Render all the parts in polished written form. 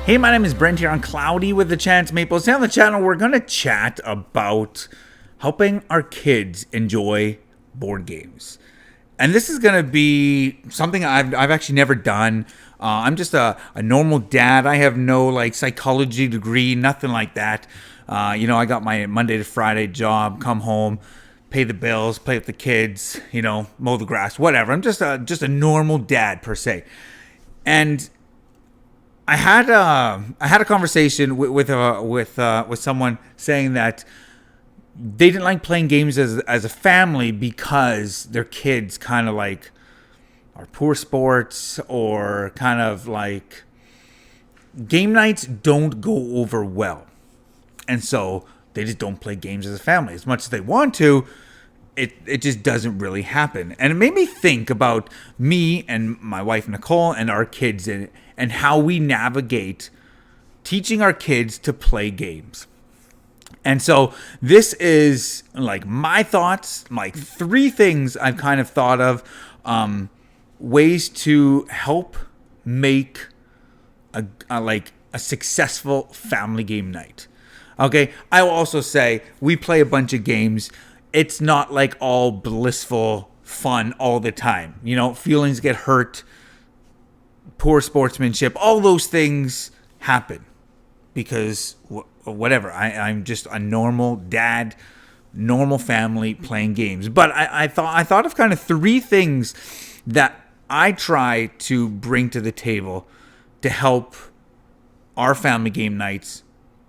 Hey, my name is Brent here on Cloudy with the Chance of Meeples. Today on the channel, we're going to chat about helping our kids enjoy board games. And this is going to be something I've actually never done. I'm just a normal dad. I have no psychology degree, nothing like that. I got my Monday to Friday job, come home, pay the bills, play with the kids, mow the grass, whatever. I'm just a normal dad per se. And I had a conversation with someone saying that they didn't like playing games as a family because their kids kind of like are poor sports, or kind of like game nights don't go over well, and so they just don't play games as a family as much as they want to. It just doesn't really happen. And it made me think about me and my wife Nicole and our kids, and how we navigate teaching our kids to play games. And so this is like my thoughts, like 3 things I've kind of thought of, ways to help make a successful family game night. Okay, I will also say we play a bunch of games. It's not like all blissful fun all the time. Feelings get hurt, poor sportsmanship, all those things happen because whatever. I'm just a normal dad, normal family playing games. But I thought of kind of 3 things that I try to bring to the table to help our family game nights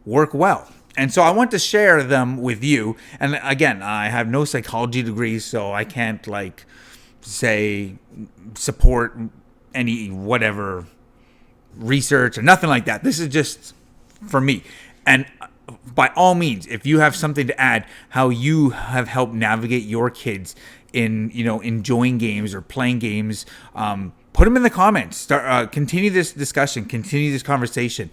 work well. And so I want to share them with you. And again, I have no psychology degree, so I can't support any whatever research or nothing like that. This is just for me. And by all means, if you have something to add, how you have helped navigate your kids in enjoying games or playing games, put them in the comments. Continue this discussion, continue this conversation.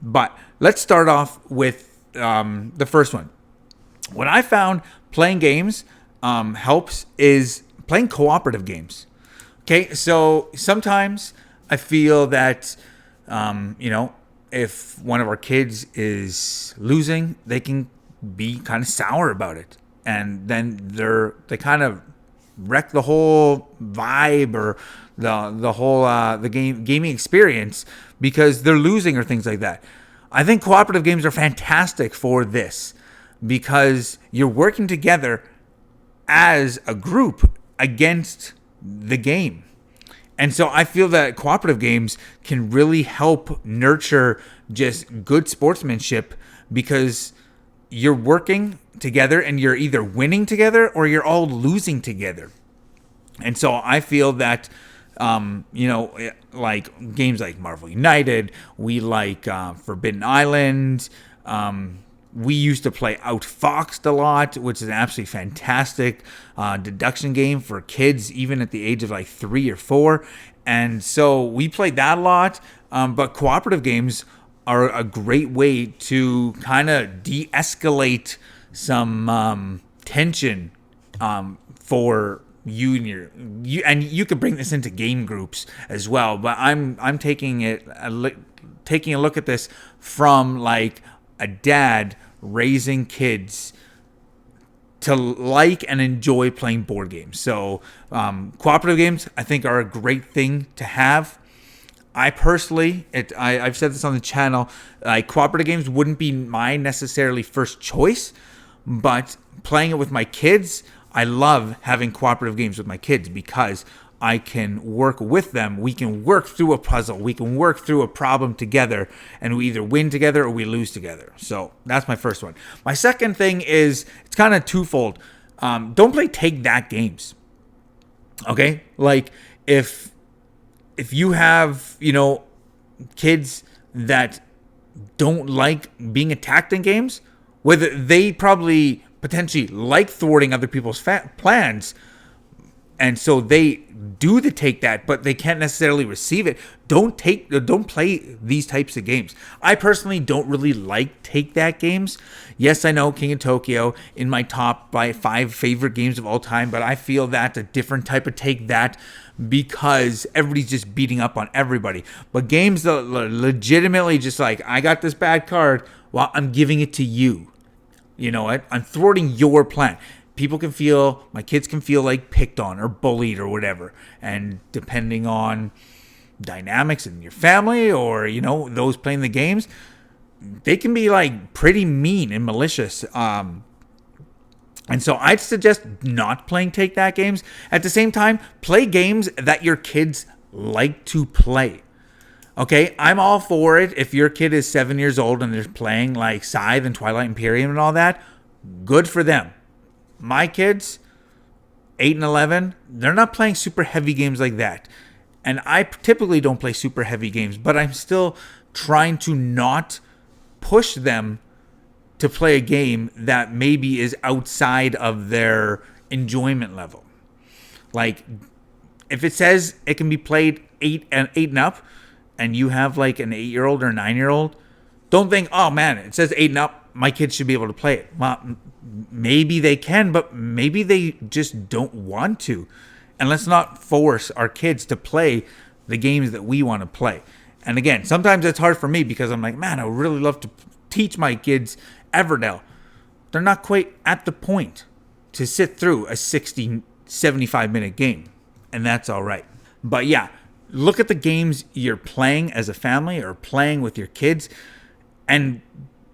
But let's start off with the first one. What I found playing games helps is playing cooperative games. Okay, so sometimes I feel that, if one of our kids is losing, they can be kind of sour about it. And then they kind of wreck the whole vibe or the whole gaming experience because they're losing or things like that. I think cooperative games are fantastic for this because you're working together as a group against the game. And so I feel that cooperative games can really help nurture just good sportsmanship because you're working together and you're either winning together or you're all losing together. And so I feel that, like games like Marvel United, we like Forbidden Island. We used to play Outfoxed a lot, which is an absolutely fantastic deduction game for kids, even at the age of 3 or 4. And so we played that a lot. But cooperative games are a great way to kind of de-escalate some tension for you and you could bring this into game groups as well. But I'm taking a look at this from like a dad raising kids to like and enjoy playing board games. So cooperative games I think are a great thing to have. I personally, I've said this on the channel, cooperative games wouldn't be my necessarily first choice, but playing it with my kids, I love having cooperative games with my kids because I can work with them. We can work through a puzzle. We can work through a problem together, and we either win together or we lose together. So that's my first one. My second thing is, it's kind of twofold. Don't play take that games. Okay? Like if you have, kids that don't like being attacked in games, whether they probably potentially like thwarting other people's plans, And so they do the take that, but they can't necessarily receive it. Don't play these types of games. I personally don't really like take that games. Yes, I know King of Tokyo in my top 5 favorite games of all time, but I feel that's a different type of take that because everybody's just beating up on everybody. But games that are legitimately just like, I got this bad card, well, I'm giving it to you. You know what? I'm thwarting your plan. My kids can feel like picked on or bullied or whatever. And depending on dynamics in your family or, those playing the games, they can be like pretty mean and malicious. And so I'd suggest not playing take that games. At the same time, play games that your kids like to play. Okay, I'm all for it. If your kid is 7 years old and they're playing like Scythe and Twilight Imperium and all that, good for them. My kids, 8 and 11, they're not playing super heavy games like that. And I typically don't play super heavy games, but I'm still trying to not push them to play a game that maybe is outside of their enjoyment level. Like, if it says it can be played 8 and up, and you have like an 8-year-old or a 9-year-old, don't think, oh man, it says 8 and up, my kids should be able to play it. Well, maybe they can, but maybe they just don't want to. And let's not force our kids to play the games that we want to play. And again, sometimes it's hard for me because I'm like, man, I would really love to teach my kids Everdell. They're not quite at the point to sit through a 60, 75-minute game. And that's all right. But yeah, look at the games you're playing as a family or playing with your kids and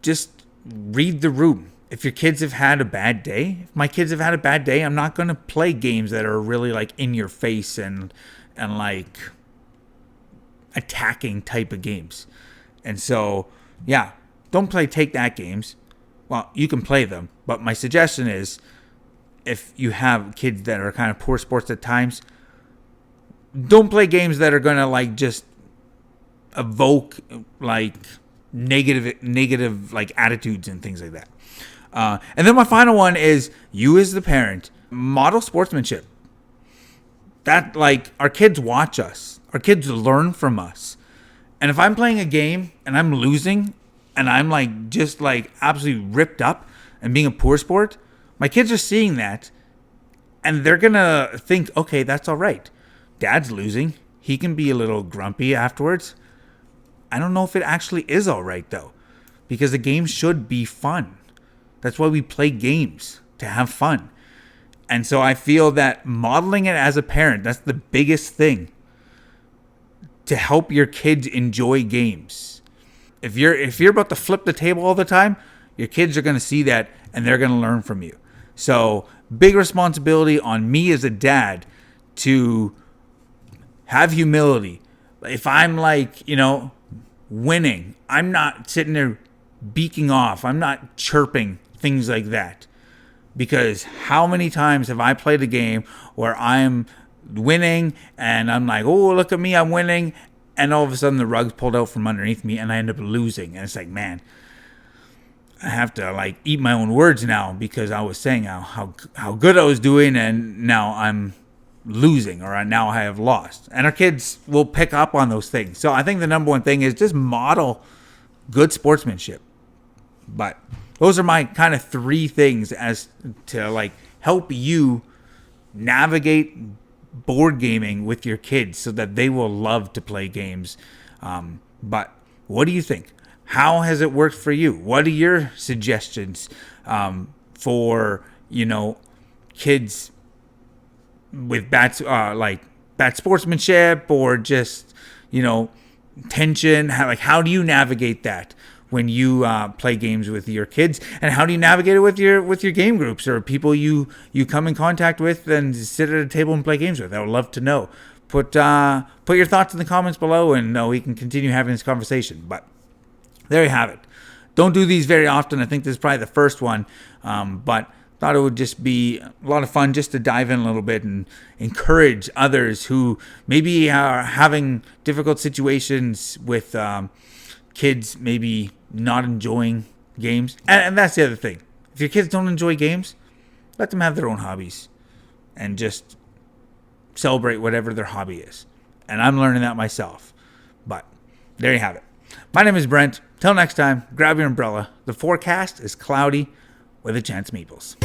just read the room. If your kids have had a bad day, if my kids have had a bad day, I'm not going to play games that are really like in your face and like attacking type of games. And so, yeah, don't play take that games. Well, you can play them, but my suggestion is if you have kids that are kind of poor sports at times, don't play games that are going to like just evoke like negative like attitudes and things like that. And then my final one is you as the parent, model sportsmanship. That like our kids watch us. Our kids learn from us. And if I'm playing a game and I'm losing and I'm like just like absolutely ripped up and being a poor sport, my kids are seeing that and they're going to think, okay, that's all right. Dad's losing. He can be a little grumpy afterwards. I don't know if it actually is all right though, because the game should be fun. That's why we play games, to have fun. And so I feel that modeling it as a parent, that's the biggest thing to help your kids enjoy games. If you're about to flip the table all the time, your kids are going to see that and they're going to learn from you. So big responsibility on me as a dad to have humility. If I'm like, winning, I'm not sitting there beaking off. I'm not chirping, things like that. Because how many times have I played a game where I'm winning and I'm like, oh, look at me, I'm winning. And all of a sudden the rug's pulled out from underneath me and I end up losing. And it's like, man, I have to like eat my own words now because I was saying how good I was doing and now I'm losing or now I have lost. And our kids will pick up on those things. So I think the number one thing is just model good sportsmanship. But those are my kind of 3 things as to like help you navigate board gaming with your kids so that they will love to play games. But what do you think? How has it worked for you? What are your suggestions for, kids with bad sportsmanship or just, tension? How do you navigate that when you play games with your kids? And how do you navigate it with your game groups or people you come in contact with and sit at a table and play games with? I would love to know. Put your thoughts in the comments below and we can continue having this conversation. But there you have it. Don't do these very often. I think this is probably the first one. But thought it would just be a lot of fun just to dive in a little bit and encourage others who maybe are having difficult situations with kids maybe not enjoying games. And that's the other thing. If your kids don't enjoy games, let them have their own hobbies and just celebrate whatever their hobby is. And I'm learning that myself. But there you have it. My name is Brent. Till next time, grab your umbrella. The forecast is cloudy with a chance of meeples.